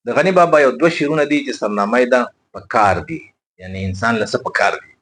د غنی بابا یو دوه شعرونه دي چې سرنامه یې ده پکار دي، یعنی انسان له څه پکار دي.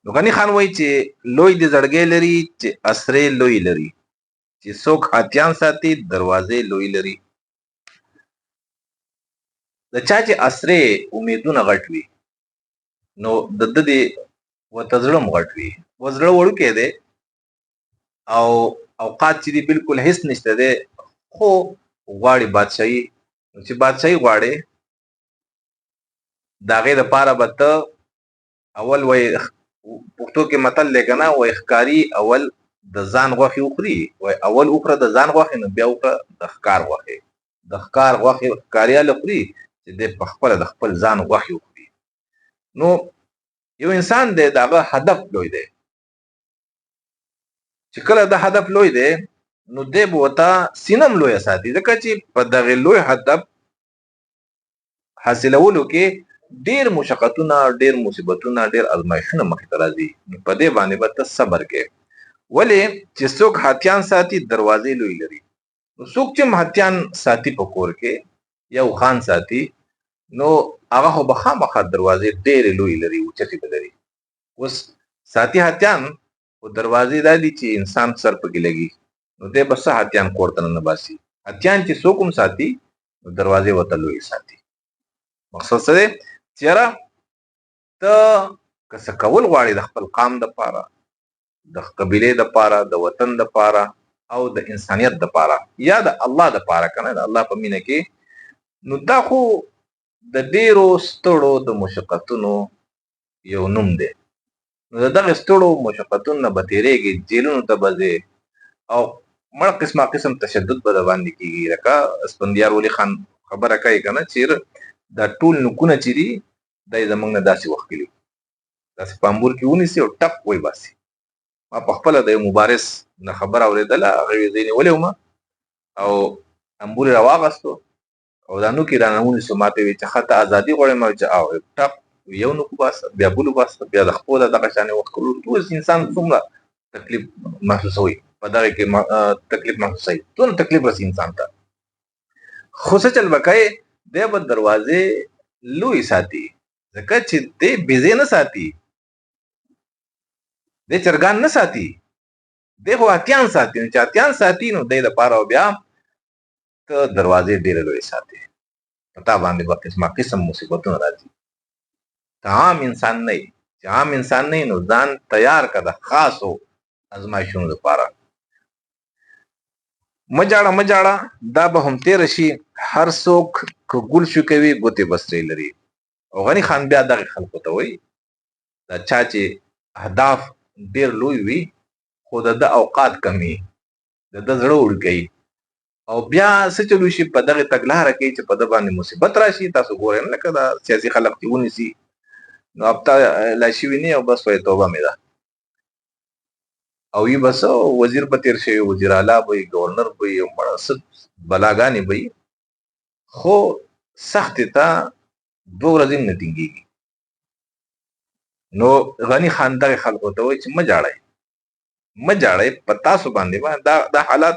نو غنی خان وایي چې لوی د زړګی لري چې اسرې لوی لري، چې څوک هاتیان ساتي دروازې لوی لري. د چا چې اسرې امیدونه غټ وي نو د ده د ورته زړه هم غټ وي، و زړه وړوکی دی او اوقات چې دي بالکل هیڅ نشته دی، خو غواړي بادشاهي. نو چې بادشاهي غواړي د هغې دپاره به ته اول وایي پښتو کې متل دی که نه، وایي ښکاري اول د ځان غوښې وخوري، وایي اول وخوره د ځان غوښې نو بیا وخوره د ښکار غوښې. د ښکار غوښې ښکاریاله خوري چې دی په خپله د خپل ځان غوښې وخوري. نو یو انسان دی د هغه هدف لوی دی، چې کله د هدف لوی دی نو دی به ورته سینه هم لویه ساتي، ځکه چې په دغې لوی هدف حاصلولو کې ډېر مشقتونه، ډېر مصیبتونه، ډېر ازمایښتونه مخې ته راځي. نو په دې باندې به ته صبر کوې. ولې چې څوک هاتیان ساتي دروازې لوی لري. نو څوک چې هاتیان ساتي په کور کې یا خان ساتي نو هغه خو به خامخا دروازې ډېرې لوی لري، اوچتې به لري. اوس ساتي هاتیان خو دروازې دا دي چې انسان سر پکې لګي، نو دی به څه هاتیان کور ته ننه باسي. هاتیان چې څوک هم ساتي نو دروازې ورته لوی ساتي. مقصد څه دی چې یاره ته که څه کول غواړې د خپل قام دپاره، د قبیلې دپاره، د وطن دپاره او د انسانیت دپاره یا د الله دپاره که نه، د الله په مینه کې، نو دا خو د ډېرو ستړو د مشقتونو یو نوم دی. نو د دغې ستړو مشقتونو نه به تېرېږي، جیلونو ته به ځې او مړه قسمه قسم تشدد به دباندې کېږي. لکه اسفندیار ولي خان خبره کوي که نه چې دا ټول نوکونه چې دي دا یې زموږ نه داسې وښکلي، داسې په امبور کې ونیسي او ټپ ویباسي. ما په خپله د یو مبارز نه خبره اورېدله، هغه یې زه یې نیولی وم او امبور یې راواغستو او دا نوک یې رانه ونیسو. ما ته ویل چې ښه ته ازادي غواړې؟ ما ویل چې او ټپ یو نوک وباسه، بیا بل وباسه، بیا د خپو د دغه شانې وښکلو. اوس انسان څومره تکلیف محسوسوي، په دغې کې تکلیف محسوسوي، څونه تکلیف رسي انسان ته. خو څه چل به کوې، دی به دروازې لوی ساتي، ځکه چې دی بیزې نه ساتي، دی چرګان نه ساتي، دی خو اتیان ساتي. نو چې اتیان ساتي نو دی دپاره بیا ته دروازې ډېرې لویې ساتي، په تا باندې به قسمه قسم مصیبتونه راځي. ته عام انسان نه یې، چې عام انسان نه یې نو ځان تیار که د خاصو ازمایښتونو دپاره. مه جاړه مه جاړه دا به هم تېره شي، هر څوک که ګل شو کوي ګوتې به سرې لري. او غني خان بیا دغې خلکو ته وایي دا چا چې اهداف ډېر لوی وي خو د ده اوقات کم وي، د ده زړه وړوکی او بیا څه چل وشي په دغې تګلاره کې چې په ده باندې مصیبت راشي. تاسو ګورئ نه لکه دا سیاسي خلک چې ونیسي نو هفته لا شوي نه او بس وایي توبه مې ده، او یي به څه وزیر به تېر شوی، وزیر اعلی به وي، ګورنر به وي، مړه څه بلاګانې به وي، خو سختې ته 2 ورځې هم نه ټینګېږي. نو غني خان دغې خلکو ته وایي چې مه جاړئ مه جاړئ، په تاسو باندې به دا حالات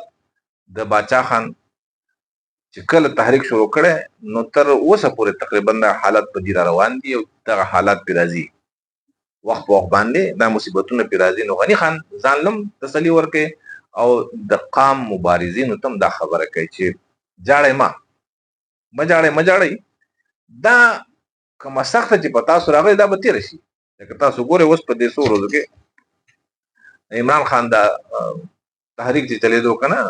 د باچا خان چې کله تحریک شروع کړی نو تر اوسه پورې تقریبا دا حالات په دې را روان دي او دغه حالات پرې راځي، وخت په وخت باندې دا مصیبتونه پرې راځي. نو غني خان ځان لم تسلي ورکوي او د قام مبارزینو ته هم دا خبره کوي چې جاړئ مه جاړئ مه جاړئ، دا کومه سخته چې په تاسو راغلې دا به تېره شي. لکه تاسو ګورئ اوس په دې څو ورځو کې عمران خان دا تحریک چې چلېدو که نه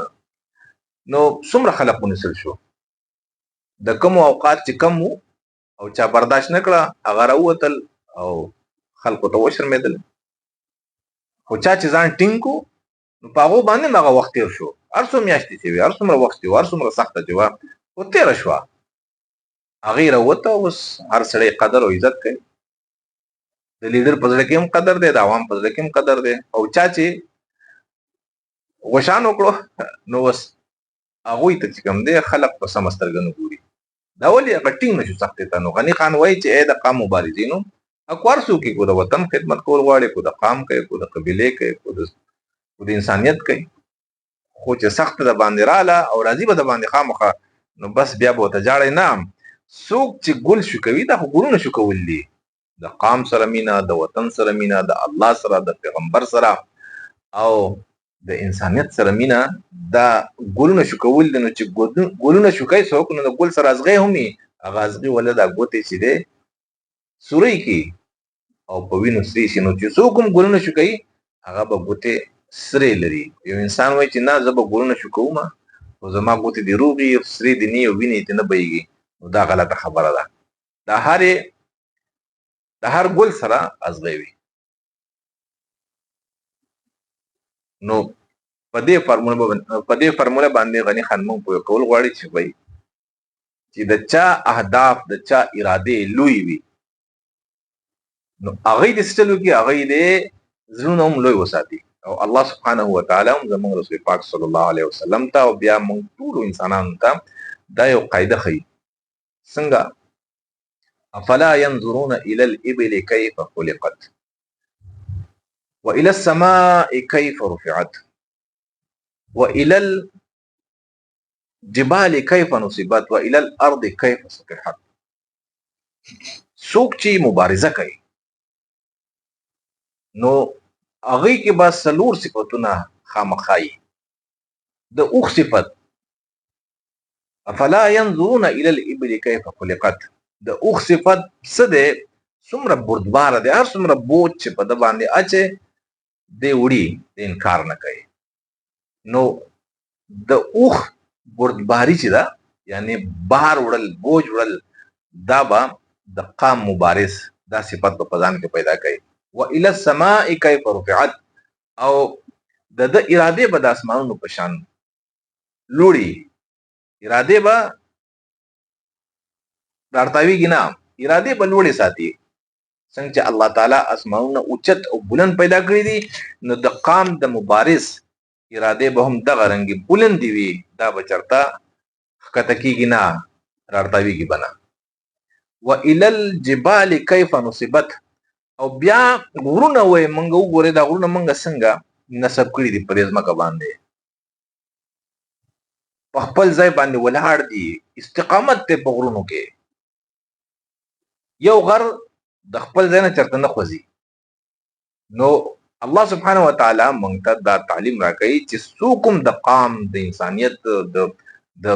نو څومره خلک ونیسل شو، د کومو اوقات چې کم وو او چا برداشت نه کړه هغه راووتل او خلکو ته وشرمېدل. خو چا چې ځان ټینګ کړو نو په هغو باندې هم هغه وخت تېر شو، هر څو میاشتې چې وي، هر څومره وخت چې و، هر څومره سخته چې وه خو تېره شوه، هغې راووته. اوس هر سړی قدر او عزت کوي، د لیډر په زړه کې هم قدر دی، د عوام په زړه کې هم قدر دی. او چا چې غوشان وکړو نو اوس هغوی ته چې کوم دی خلک په سمه سترګه نه ګوري. دا ولې هغه ټینګ نه شو سختې ته. نو غني خان وایي چې ای د قام مبارزینو هر څوک یې کو د وطن خدمت کول غواړي، کو د قام کوي، کو د قبیلې کوي، کو د انسانیت کوي، خو چې سخته د باندې راله او راځي به د باندې خامخا نو بس بیا به ورته ژاړئ نه. څوک چې ګل شو کوي دا خو ګلونه شو کول دي، د قام سره مینا، د وطن سره مینا، د الله سره، د پیغمبر سره او د انسانیت سره مینا، دا ګلونه شو کول دي. نو چې ګلونه شو کوي څوک، نو د ګل سره ازغی هم وي، هغه ازغي ولا دا ګوتې چې دی سورۍ کی او په وینو سرې شي. نو چې څوک هم ګلونه شو کوي هغه به ګوتې سرې لري. یو انسان وایي چې نه زه به ګلونه شو کوم او زما ګوتې دې روغې او سرې دې نه او وینې دې نه بهیږي، نو دا غلطه خبره ده. د هر ګل سره ازغی وي. نو په دې فرموله باندې غني خان مونږ پوه کول غواړي چې وایي چې د چا اهداف د چا ارادې لوی وي، نو هغه دې ستلو کې هغه دې زړونه هم لوی وساتي. او الله سبحانه وتعالى هم زموږ رسول پاک صلی الله علیه وسلم ته او بیا موږ ټول انسانانو ته دا یو قاعده ښیي. څنګه؟ افلا ينظرون الى الابل كيف خلقت والى السماء كيف رفعت والى الجبال كيف نصبت والى الارض كيف سطحت. څوک چې مبارزه کوي نو هغه کې به څلور صفاتونه خامخایي. د اوښ صفت، افلا ينظرون الى الابل كيف خلقت، د اوښ صفت څه دی؟ څومره بردباره دی، هر څومره بوج چې په ده باندې اچي دی وړي، د انکار نه کوي. نو د اوښ بردباري چې ده یعنی بار وړل، بوج وړل، دا به د قام مبارز دا صفت په ځان کې پیدا کوي. والى السماء كيف رفعت، او د ارادې به د اسمانونو په شان لوړي، ارادې به راړتاویږي نه، ارادې به لوړې ساتي. څنګه چې الله تعالی اسمانونه اوچت او بلند پیدا کړي دي، نو د قام د مبارز ارادې به هم دغه رنګي بلندې وي، دا به چرته ښکته کېږي نه، راړتاویږي به نه. والى الجبال كيف نصبت، او بیا غرونه وایي موږ وګورئ دا غرونه موږ څنګه نصب کړي دي په دې ځمکه باندې، په خپل ځای باندې ولاړ دي، استقامت دی په غرونو کې. یو غر د خپل ځای نه چرته نه خوځي. نو الله سبحانه وتعالی موږ ته دا تعلیم راکوي چې څوک هم د قام د انسانیت د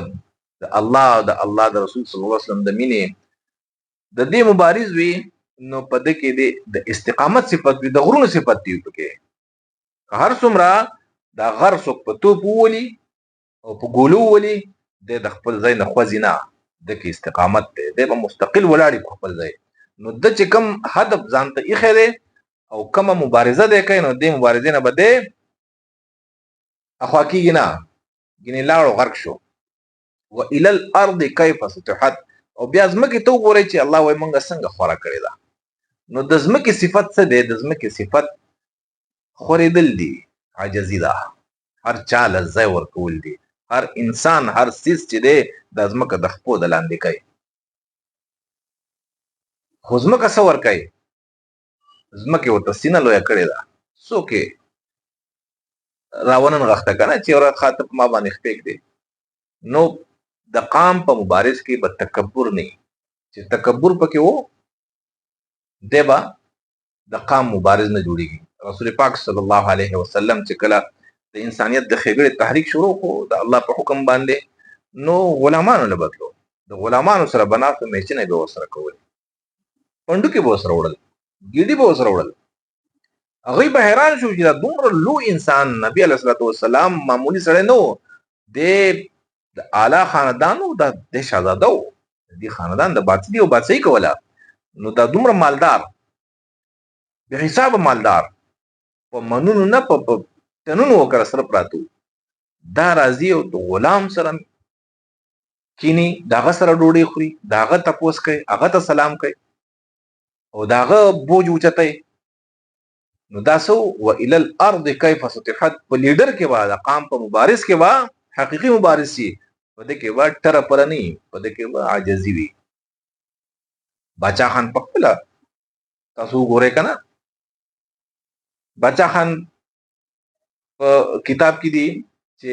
الله د رسول صلی الله علیه وسلم د مینې د دې مبارز وي، نو په ده کې د استقامت صفت وي، د غرونو صفت دی پکې. هر څومره دا غر څوک په توپ وولي او په ګولو وولي، دی د خپل ځای نه خوځي نه، ده کې استقامت دی، دی به مستقل ولاړ په خپل ځای. نو ده چې کوم هدف ځان ته ایښی دی او کومه مبارزه دی کوي، نو دې مبارزې نه به دی اخوا کېږي نه، ګینې لاړو غرق شو. والى الارض كيف سطحت، او بیا ځمکې ته وګورئ چې الله وایي موږ څنګه خوره کړې ده. نو د ځمکې صفت څه دی؟ د ځمکې صفت خورېدل دي، عاجزي ده، هر چا له ځای ورکول دي، هر انسان هر څیز چې دی دا ځمکه د خپو د لاندې کوي. خو ځمکه څه ورکوي؟ ځمکې ورته سینه لویه کړې ده، څوک یې راوننغښته که نه چې یو خاطر په ما باندې پرېږدې. نو د قام په مبارز کې به تکبر نه وي، چې تکبر پکې و دی به د قام مبارز نه جوړېږي. رسول پاک صلی الله علیه وسلم چې کله د انسانیت د ښېګړې تحریک شروع کړو د الله په حکم باندې، نو غلامانو له بدلو د غلامانو سره به ناست میچنې به ورسره کولې، پنډوکې به ورسره وړل، ګیډې به ورسره وړل. هغوی به حیران شو چې دا دومره لوی انسان نبي علیه الصلاة والسلام معمولي سړی نه و، دی د اعلی خاندان و، د شهزاده و، د دې خاندان د بادشاهي او بادشاهي کوله. نو دا دومره مالدار، بې حسابه مالدار، په منونو نه په تنونو وکړه سره پراته وو. دا راځي او د غلام سره کینی، د هغه سره ډوډۍ خوري، د هغه تپوس کوي، هغه ته سلام کوي او د هغه بوج اوچتوي. نو دا څه والى الارض كيف سطحت، په لیډر کې به د قام په مبارز کې به حقیقي مبارز شي، په دې کې به ټره پره نه وي، په دې کې به عاجزي وي. باچا خان په خپله تاسو وګورئ که نه، باچا خان په کتاب کې دي چې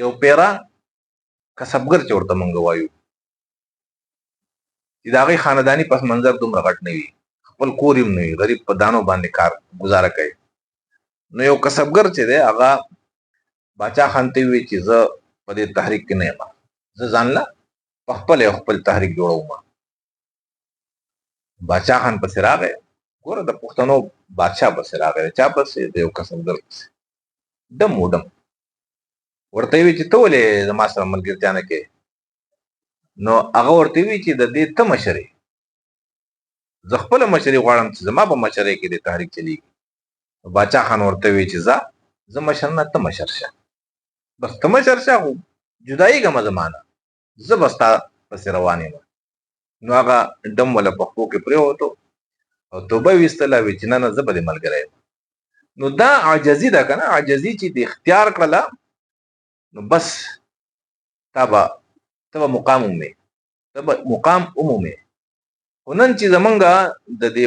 یو پیره کسبګر چې ورته مونږ وایو چې د هغې خانداني پس منظر دومره غټ نه وي، خپل کور هم نه وي، غریب په دانو باندې کار ګزاره کوي. نو یو کسبګر چې دی هغه باچا خان ته وویل چې زه په دې تحریک کې نه یم، زه ځان له پخپله یو خپل تحریک جوړوم. باچا خان پسې راغی، ګوره د پښتنو بادشاه پسې راغی، د چا پسې؟ د یو کسبګر پسې. ډم و ډم ورته وی چې ته ولې زما سره ملګرتیا نه کوې؟ نو هغه ورته وی چې د دې ته مشر یې، زه خپله مشري غواړم چې زما په مشرۍ کې د تحریک چلیږي. باچا خان ورته وی چې زه مشر نه، ته مشر شه، بس ته مشر شه، خو جدایږم زما نه، زه به ستا پسې روان یم. نو هغه ډم وله پښو کې پرېوتو او توبه یې ویستله، وی چې نه نه زه به دې ملګری یم. نو دا عاجزي ده که نه، عاجزي چې د اختیار کړله نو بس تا به مقام ومومې، ته به مقام ومومې. خو نن چې زمونږ د دې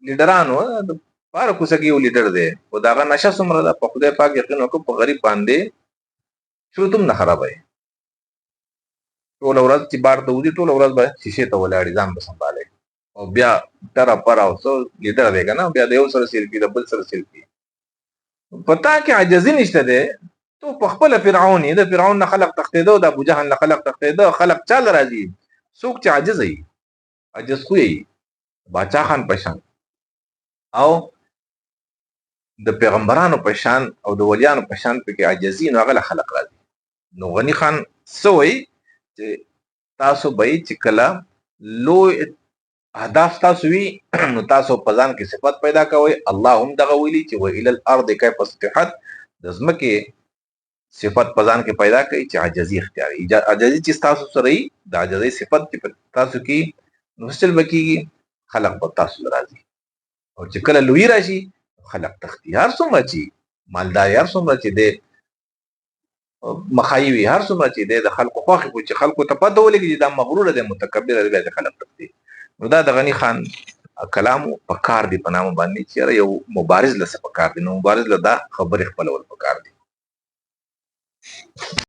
لیډرانو د پاره کوڅه کې یو لیډر دی، خو د هغه نشه څومره ده، په خدای پاک یقین وکړه په غریب باندې صورت هم نه خرابوي. ټوله ورځ چې بار ته وځي، ټوله ورځ به شیشې ته ولاړي، ځان به سنبالوي، او بیا ټره پره او څه لیډر دی که نه، بیا د یو سره سیلفي، د بل سره سیلفي. په تا کې عاجزي نشته دی، تو په خپله فرعون یې، د فرعون نه خلق تښتېده، د ابوجهل نه خلق تښتېده. خلق چا له راځي؟ څوک چې عاجزه وي، عاجز خویه وي، باچا خان په شان او د پیغمبرانو په شان او د ولیانو په شان پکې عاجزي، نو هغه له خلق راځي. نو غني خان څه وایي چې تاسو به چې کله لوی اهداف تاسو وي نو تاسو په ځان کې صفت پیدا کوئ. الله هم دغه ویلي چې وإلى الارض کیف سطحت، د ځمکې صفت په ځان کې پیدا کوي چې عاجزي اختیاري. عاجزي چې تاسو سره وي، د عاجزۍ صفت چې په تاسو کې نو حاصل به کېږي، خلق به تاسو له راځي. او چې کله لوی راشي خلق تښتي، هر څومره چې مالدار، هر څومره چې دی مخایي وي، هر څومره چې دی د خلکو خوښې وي، چې خلکو ته پته ولګي چې دا مغروره دی، متکبره دی، بیا د خلق تښتي. نو دا د غني خان کلام په کار دی په نامه باندې چې یاره یو مبارز له څه په کار دی، نو مبارز له دا خبرې خپلول په کار دی.